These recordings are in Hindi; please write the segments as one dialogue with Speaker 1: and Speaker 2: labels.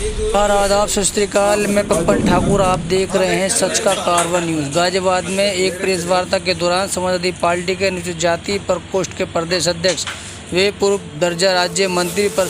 Speaker 1: और आदाब, सत श्री अकाल। मैं पप्पन ठाकुर, आप देख रहे हैं सच का कारवां न्यूज़। गाजियाबाद में एक प्रेस वार्ता के दौरान समाजवादी पार्टी के अनुसूचित जाति प्रकोष्ठ के प्रदेश अध्यक्ष व पूर्व दर्जा राज्य मंत्री पर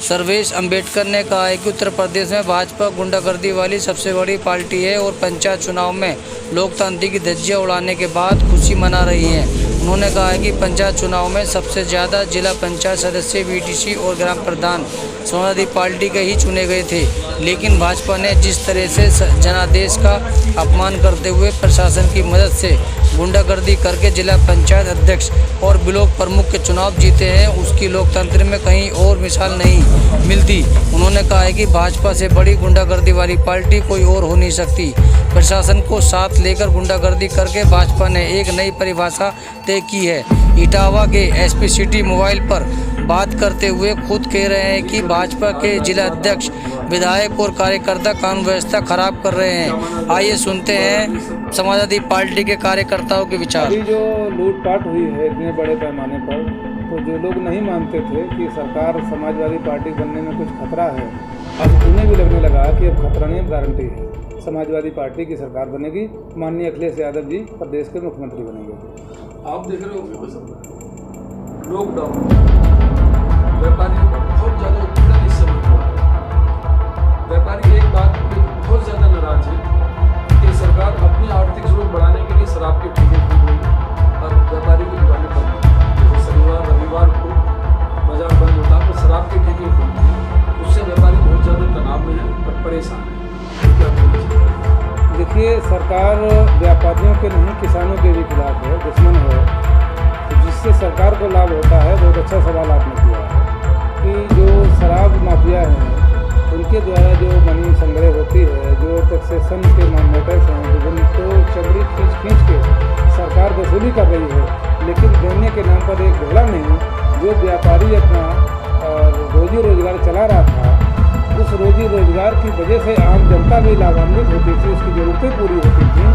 Speaker 1: सर्वेश अंबेडकर ने कहा है कि उत्तर प्रदेश में भाजपा गुंडागर्दी वाली सबसे बड़ी पार्टी है और पंचायत चुनाव में लोकतंत्र की धज्जियां उड़ाने के बाद खुशी मना रही है। उन्होंने कहा है कि पंचायत चुनाव में सबसे ज़्यादा जिला पंचायत सदस्य, बीटीसी और ग्राम प्रधान समाजवादी पार्टी के ही चुने गए थे, लेकिन भाजपा ने जिस तरह से जनादेश का अपमान करते हुए प्रशासन की मदद से गुंडागर्दी करके जिला पंचायत अध्यक्ष और ब्लॉक प्रमुख के चुनाव जीते हैं, उसकी लोकतंत्र में कहीं और मिसाल नहीं मिलती। उन्होंने कहा है कि भाजपा से बड़ी गुंडागर्दी वाली पार्टी कोई और हो नहीं सकती। प्रशासन को साथ लेकर गुंडागर्दी करके भाजपा ने एक नई परिभाषा तय की है। इटावा के एसपी सिटी मोबाइल पर बात करते हुए खुद कह रहे हैं कि भाजपा के जिला अध्यक्ष, विधायक और कार्यकर्ता कानून व्यवस्था खराब कर रहे हैं। आइए सुनते हैं समाजवादी पार्टी के कार्यकर्ताओं के विचार।
Speaker 2: अभी जो लूटपाट हुई है इतने बड़े पैमाने पर, तो जो लोग नहीं मानते थे कि सरकार समाजवादी पार्टी बनने में कुछ खतरा है, अब उन्हें भी लगने लगा कि अब खतरा नहीं, गारंटी है, समाजवादी पार्टी की सरकार बनेगी। माननीय अखिलेश यादव जी प्रदेश के मुख्यमंत्री बनेंगे।
Speaker 3: आप देख रहे हो लॉकडाउन व्यापारियों को बहुत ज़्यादा उत्पीड़न इस समय हुआ है। व्यापारी एक बात पे बहुत ज़्यादा नाराज है कि सरकार अपनी आर्थिक जरूरत बढ़ाने के लिए शराब के ठेके खोल रही है और व्यापारी की दुकानें बंद हैं। जैसे शनिवार रविवार को बाजार बंद होता है, तो शराब के ठेके खोलते हैं। उससे व्यापारी बहुत ज़्यादा तनाव में है और परेशान है। क्या बोलना चाहिए?
Speaker 2: देखिए, सरकार व्यापारियों के नहीं किसानों के भी खिलाफ है, दुश्मन है। जिससे सरकार को लाभ होता है, बहुत अच्छा सवाल आपने किया है कि जो शराब माफिया हैं उनके द्वारा जो मनी संग्रह होती है, जो टैक्सेशन के मैटर्स हैं विभिन्न, तो चमड़ी खींच के सरकार वसूली कर रही है, लेकिन देने के नाम पर एक घोड़ा नहीं। जो व्यापारी अपना रोजी रोजगार चला रहा था, उस रोजी रोजगार की वजह से आम जनता भी लाभान्वित होती थी, उसकी ज़रूरतें पूरी होती थी,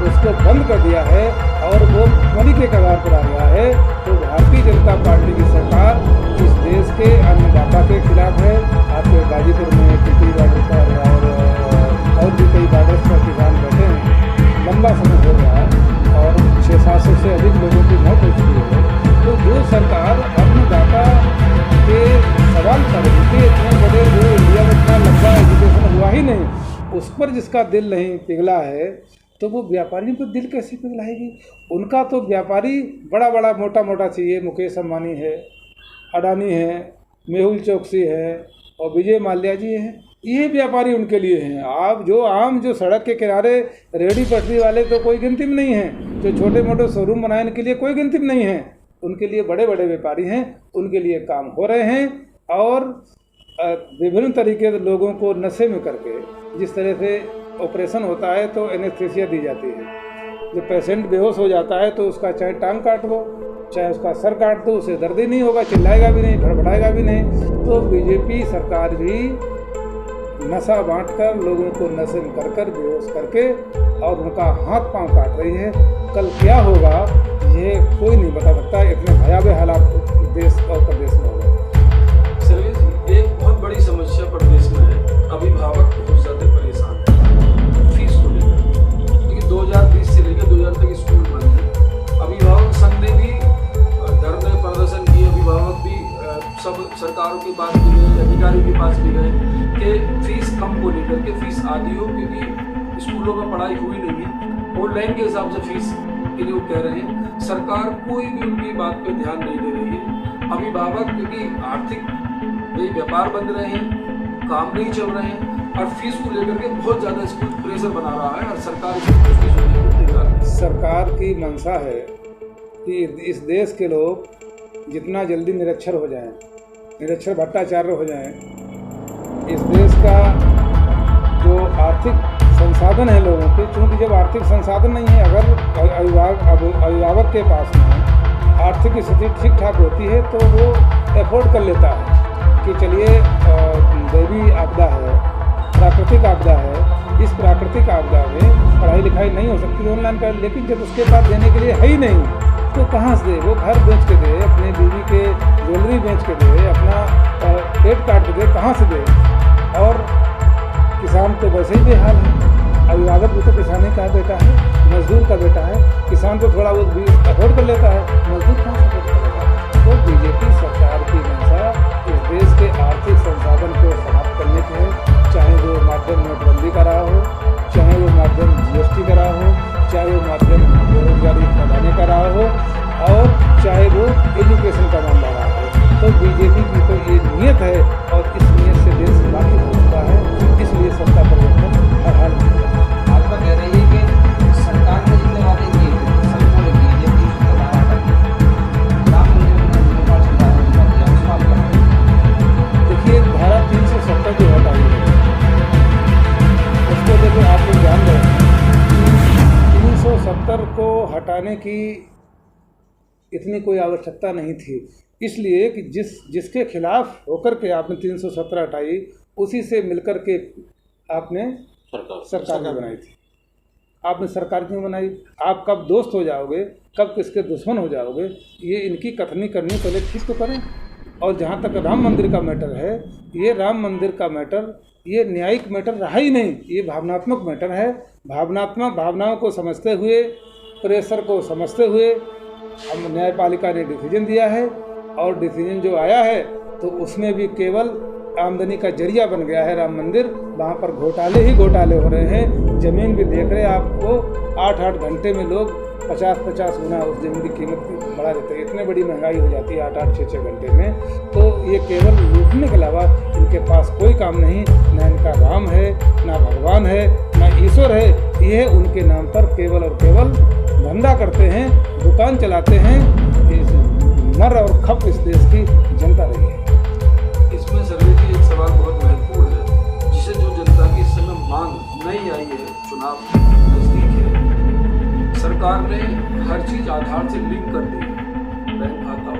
Speaker 2: उसको बंद कर दिया है और वो मरी के कगार पर आ गया है। तो भारतीय जनता पार्टी की सरकार इस देश के अन्नदाता के खिलाफ है। आपके गाजीपुर में टिकरी बॉर्डर पर और भी कई बॉर्डर्स पर किसान बैठे हैं, लंबा समय हो गया है और 600-700 से अधिक लोगों की मौत हो चुकी है। तो जो सरकार अन्नदाता के सवाल कर रही थी, इतने बड़े जो इंडिया में इतना लंबा एजुकेशन हुआ ही नहीं, उस पर जिसका दिल नहीं पिघला है, तो वो व्यापारियों पर दिल कैसे पिघलाएगी? उनका तो व्यापारी बड़ा बड़ा मोटा मोटा चाहिए। मुकेश अंबानी है, अडानी है, मेहुल चोकसी है और विजय माल्या जी हैं, ये व्यापारी उनके लिए हैं। आप जो सड़क के किनारे रेहड़ी पटरी वाले तो कोई गिनती में नहीं हैं, जो छोटे मोटे शोरूम बनाने के लिए कोई गिनती में नहीं है, उनके लिए बड़े बड़े व्यापारी हैं, उनके लिए काम हो रहे हैं। और विभिन्न तरीके से लोगों को नशे में करके, जिस तरह से ऑपरेशन होता है तो एनेस्थीसिया दी जाती है, जो पेशेंट बेहोश हो जाता है तो उसका चाहे टांग काट दो, चाहे उसका सर काट दो, उसे दर्द ही नहीं होगा, चिल्लाएगा भी नहीं, धड़बड़ाएगा भी नहीं। तो बीजेपी सरकार भी नशा बांटकर लोगों को नशे में कर बेहोश करके और उनका हाथ पांव काट रही है। कल क्या होगा ये कोई नहीं बता सकता। इतने भयावह हालात देश और प्रदेश में हो गए।
Speaker 3: एक बहुत बड़ी समस्या प्रदेश में है, अभिभावक बहुत ज़्यादा परेशान है फीस को लेकर, क्योंकि 2020 से लेकर 2000 तक स्कूल बंद है। अभिभावक संघ ने भी धरने प्रदर्शन किए, अभिभावक भी सब सरकारों के पास भी गए, अधिकारियों के पास भी गए कि फीस कम को लेकर के फीस आधी हो, क्योंकि स्कूलों में पढ़ाई हुई नहीं है। ऑनलाइन के हिसाब से फीस के लिए वो कह रहे हैं। सरकार कोई भी उनकी बात पे ध्यान नहीं दे रही है। अभिभावक क्योंकि आर्थिक व्यापार बंद रहे हैं, काम नहीं चल रहे हैं और फीस को लेकर के बहुत ज़्यादा स्कूल प्रेशर बना रहा है और सरकार
Speaker 2: सरकार की मंशा है कि इस देश के लोग जितना जल्दी निरक्षर हो जाएं, निरक्षर भट्टाचार्य हो जाएं, इस देश का जो आर्थिक संसाधन है लोगों के, चूँकि जब आर्थिक संसाधन नहीं है, अगर अभिभावक के पास में आर्थिक स्थिति ठीक ठाक होती है तो वो एफोर्ड कर लेता है कि चलिए दैवीय आपदा है, प्राकृतिक आपदा है, इस प्राकृतिक आपदा में पढ़ाई लिखाई नहीं हो सकती ऑनलाइन कर, लेकिन जब उसके पास देने के लिए है ही नहीं तो कहाँ से दे? वो घर बेच के दे, अपने बीवी के ज्वेलरी बेच के दे, अपना पेट काट के दे, कहाँ से दे? और किसान तो वैसे ही बेहाल है। अभिभावक भी तो किसानी का बेटा है, मजदूर का बेटा है। किसान तो थोड़ा बहुत भी अफोर्ड कर लेता है, मजदूर कहाँ से अफोर्ड करेगा? तो बीजेपी सरकार की मंशा इस देश के आर्थिक संसाधन को समाप्त करने की है, चाहे वो माध्यम नोटबंदी का रहा हो, चाहे वो माध्यम GST का रहा हो, चाहे वो माध्यम बेरोजगारी बढ़ाने का रहा हो, और चाहे वो एजुकेशन का मामला रहा हो। तो बीजेपी की तो ये नीयत है और इस नीयत से देश वाकिफ हो चुका है, इसलिए सत्ता परिवर्तन हर हाल में होगा।
Speaker 4: भाजपा कह रही है कि सरकार ने जितने वादे किए थे सभी पूरे किए, जबकि उसके बाद राम मंदिर में निर्माण संचालन किया गया, उस पर क्या है?
Speaker 2: देखिए, धारा 370 जो हटाई है उसको देखो, आप लोग जान रहे हैं 370 को हटाने की इतनी कोई आवश्यकता नहीं थी, इसलिए कि जिसके खिलाफ होकर के आपने 370 हटाई, उसी से मिलकर के आपने सरकार बनाई थी। आपने सरकार क्यों बनाई? आप कब दोस्त हो जाओगे, कब किसके दुश्मन हो जाओगे, ये इनकी कथनी करनी पहले ठीक तो करें। और जहाँ तक राम मंदिर का मैटर है, ये राम मंदिर का मैटर ये न्यायिक मैटर रहा ही नहीं, ये भावनात्मक मैटर है। भावनाओं को समझते हुए, प्रेशर को समझते हुए हम न्यायपालिका ने डिसीजन दिया है, और डिसीजन जो आया है तो उसमें भी केवल आमदनी का जरिया बन गया है राम मंदिर। वहाँ पर घोटाले ही घोटाले हो रहे हैं। ज़मीन भी देख रहे हैं आपको, 8-8 घंटे में लोग 50-50 गुना उस ज़मीन की कीमत बढ़ा देते हैं। इतनी बड़ी महंगाई हो जाती है 8-8, 6-6 घंटे में। तो ये केवल लूटने के अलावा इनके पास कोई काम नहीं, ना इनका राम है, ना भगवान है, ना ईश्वर है। ये उनके नाम पर केवल और केवल धंधा करते हैं, दुकान चलाते हैं। मर और खप इस देश की जनता रही है।
Speaker 3: इसमें सर्वे जी एक सवाल बहुत महत्वपूर्ण है, जिसे जो जनता की इस समय मांग नहीं आई है, चुनाव नजदीक है, सरकार ने हर चीज आधार से लिंक कर दी है। बैंक खाता,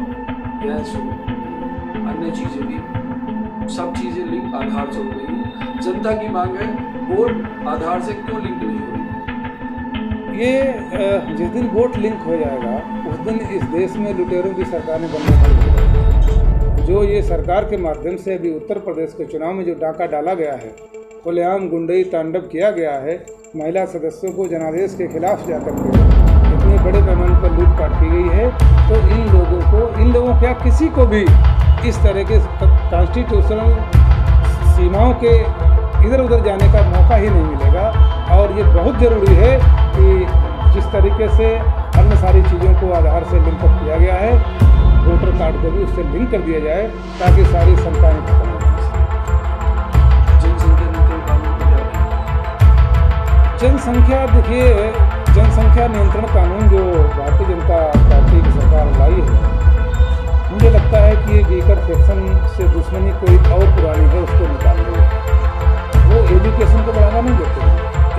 Speaker 3: गैस हो, अन्य चीजें भी, सब चीजें लिंक आधार से हो गई। जनता की मांग है वोट आधार से क्यों लिंक नहीं हो रही?
Speaker 2: ये जिस दिन वोट लिंक हो जाएगा उस दिन इस देश में लुटेरों की सरकार ने बनना बंद हो जाएगी। जो ये सरकार के माध्यम से अभी उत्तर प्रदेश के चुनाव में जो डाका डाला गया है, खुलेआम गुंडई तांडव किया गया है, महिला सदस्यों को जनादेश के खिलाफ जाकर के इतने बड़े पैमाने पर लूटपाट की गई है, तो इन लोगों क्या किसी को भी इस तरह के कॉन्स्टिट्यूशनल सीमाओं के इधर उधर जाने का मौका ही नहीं मिलेगा। और ये बहुत ज़रूरी है कि जिस तरीके से अन्य सारी चीज़ों को आधार से लिंक किया गया है, वोटर कार्ड को भी उससे लिंक कर दिया जाए, ताकि सारी शंकाएं खत्म हो जाए। जनसंख्या देखिए, जनसंख्या नियंत्रण कानून जो भारतीय जनता पार्टी की सरकार लाई है, मुझे लगता है कि ये बीकर सेक्शन से दुश्मनी कोई और पुरानी है, उसको निकाल लो। वो एजुकेशन को बढ़ावा नहीं देते,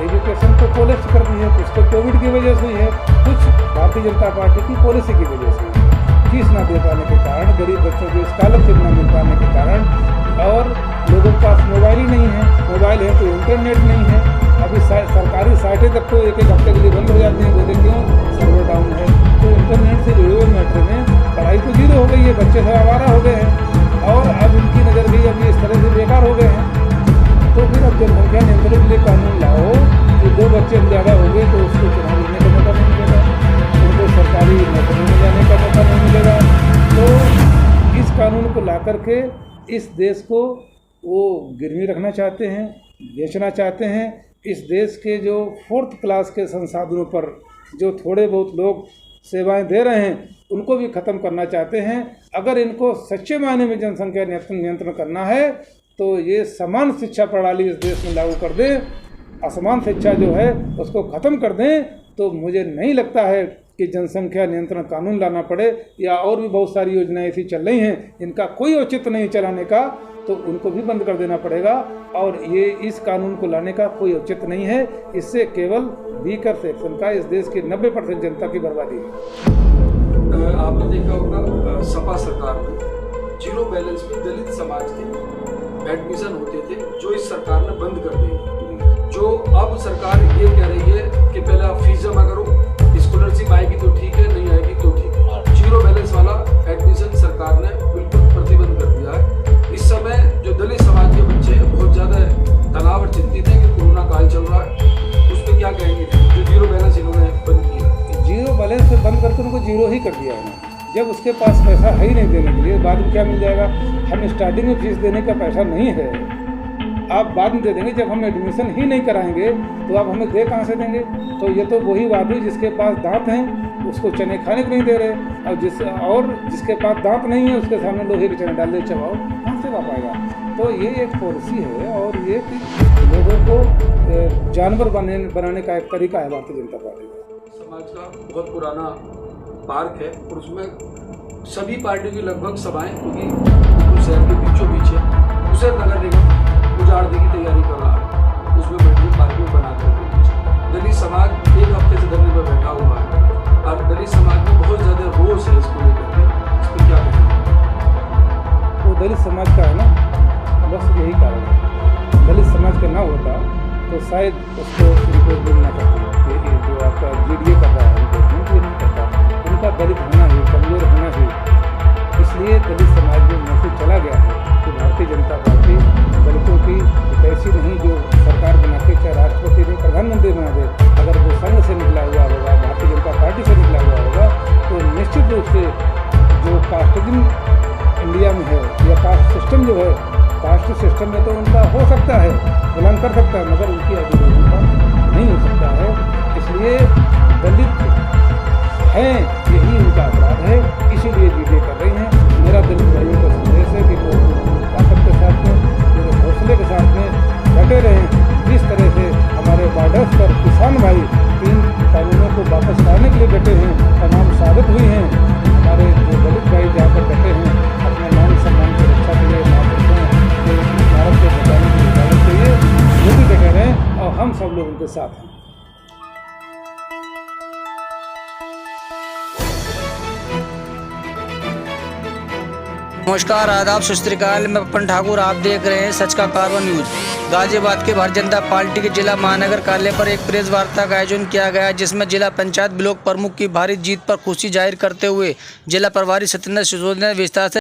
Speaker 2: एजुकेशन को कोलेप्स कर दी है। कुछ तो कोविड की वजह से हुई है, कुछ भारतीय जनता पार्टी की पॉलिसी की वजह से हुई है। फीस ना दे पाने के कारण, गरीब बच्चों को स्कॉलरशिप ना मिल पाने के कारण, और लोगों के पास मोबाइल ही नहीं है। मोबाइल है तो इंटरनेट नहीं है। अभी सरकारी साइटें तक तो एक हफ्ते के लिए बंद हो जाती हैं, बोलते क्यों, सर्वर डाउन है। तो इंटरनेट से जुड़े हुए मैटर में पढ़ाई तो जीरो हो गई है, बच्चे सब आवारा हो गए हैं, और अब इनकी नज़र भी अभी इस तरह से बेकार हो गए हैं। तो फिर अब जनसंख्या नियंत्रण के लिए कानून लाओ कि 2 बच्चे ज़्यादा हो गए तो उसको चुनाव लेने का मौका नहीं मिलेगा, उनको सरकारी नौकरी में जाने का मौका नहीं मिलेगा। तो इस कानून को ला करके इस देश को वो गिरवी रखना चाहते हैं, बेचना चाहते हैं। इस देश के जो 4th क्लास के संसाधनों पर जो थोड़े बहुत लोग सेवाएं दे रहे हैं, उनको भी ख़त्म करना चाहते हैं। अगर इनको सच्चे मायने में जनसंख्या नियंत्रण करना है तो ये समान शिक्षा प्रणाली इस देश में लागू कर दें, असमान शिक्षा जो है उसको ख़त्म कर दें। तो मुझे नहीं लगता है कि जनसंख्या नियंत्रण कानून लाना पड़े, या और भी बहुत सारी योजनाएं ऐसी चल रही हैं इनका कोई औचित्य नहीं चलाने का, तो उनको भी बंद कर देना पड़ेगा। और ये इस कानून को लाने का कोई औचित्य नहीं है। इससे केवल वीकर सेक्शन का इस देश की 90% जनता की बर्बादी है।
Speaker 3: आपने देखा होगा सपा सरकार में जीरो बैलेंस में दलित समाज के एडमिशन होते थे, जो इस सरकार ने बंद कर दिए। जो अब सरकार ये कह रही है कि पहले आप फीस जमा करो, स्कॉलरशिप आएगी तो ठीक है, नहीं आएगी तो ठीक है। जीरो बैलेंस वाला एडमिशन सरकार ने बिल्कुल प्रतिबंध कर दिया है। इस समय जो दलित समाज के बच्चे हैं बहुत ज़्यादा
Speaker 2: जिसके पास पैसा है ही नहीं देने के लिए, बाद में क्या मिल जाएगा? हम स्टार्टिंग में फीस देने का पैसा नहीं है, आप बाद में दे देंगे। जब हम एडमिशन ही नहीं कराएंगे तो आप हमें दे कहाँ से देंगे? तो ये तो वही बात हुई, जिसके पास दांत हैं उसको चने खाने को नहीं दे रहे, और जिसके पास दांत नहीं है उसके सामने लोहे के चने डाल दे, चबाओ, कहाँ से वाप आएगा? तो ये एक पॉलिसी है, और ये कि लोगों को जानवर बनाने का एक तरीका है भारतीय जनता पार्टी का।
Speaker 3: समाज का बहुत पुराना पार्क है और उसमें सभी पार्टियों की लगभग सभाएं, क्योंकि शहर के बीचों बीच है, उसे नगर निगम उजाड़ने की तैयारी कर रहा है, उसमें बैठने पार्किंग बना कर दलित समाज एक हफ्ते से धरने पर बैठा हुआ है और दलित समाज में बहुत ज़्यादा रोष है इसको लेकर के। इस पर क्या कहेंगे?
Speaker 2: वो दलित समाज का है ना, बस यही कारण है। दलित समाज का ना होता तो शायद उसको रिपोर्ट ना करती, ये जो आपका GDA कर रहा है रिपोर्ट ये नहीं करता। उनका दलित होना ही, कमजोर होना ही, इसलिए दलित समाज में मैसेज चला गया है कि भारतीय जनता पार्टी दलितों की एक ऐसी नहीं जो सरकार बना के, चाहे राष्ट्रपति ने प्रधानमंत्री बना दे, अगर वो संघ से निकला हुआ होगा, भारतीय जनता पार्टी से निकला हुआ होगा, तो निश्चित रूप से जो कास्टिज्म इंडिया में है या कास्ट सिस्टम जो है, कास्ट सिस्टम में तो उनका हो सकता है, गुलाम कर सकता है, मगर उनकी आइडियोलॉजी का नहीं हो सकता है। इसलिए दलित हैं, यही उनका अपराध है, इसीलिए GDA कर रही हैं। मेरा दलित भाइयों का संदेश है कि वो ताकत के साथ में, पूरे हौसले के साथ में डटे रहें। जिस तरह से हमारे बॉर्डर्स पर किसान भाई 3 कानूनों को वापस लाने के लिए डटे हैं, तमाम साबित हुई हैं। हमारे जो दलित भाई जहाँ पर डटे हैं, अपने मान सम्मान की रक्षा के लिए, महापुरुषों के भारत को बचाने के लिए लड़ने के लिए वो भी डटे रहें, और हम सब लोग उनके साथ हैं।
Speaker 1: नमस्कार, आदाब, सत श्री अकाल। मैं पपन ठाकुर, आप देख रहे हैं सच का कारवा न्यूज। गाजियाबाद के भारतीय जनता पार्टी के जिला महानगर कार्यालय पर एक प्रेस वार्ता का आयोजन किया गया, जिसमें जिला पंचायत ब्लॉक प्रमुख की भारी जीत पर खुशी जाहिर करते हुए जिला प्रभारी सत्येंद्र सिसोदिया ने विस्तार से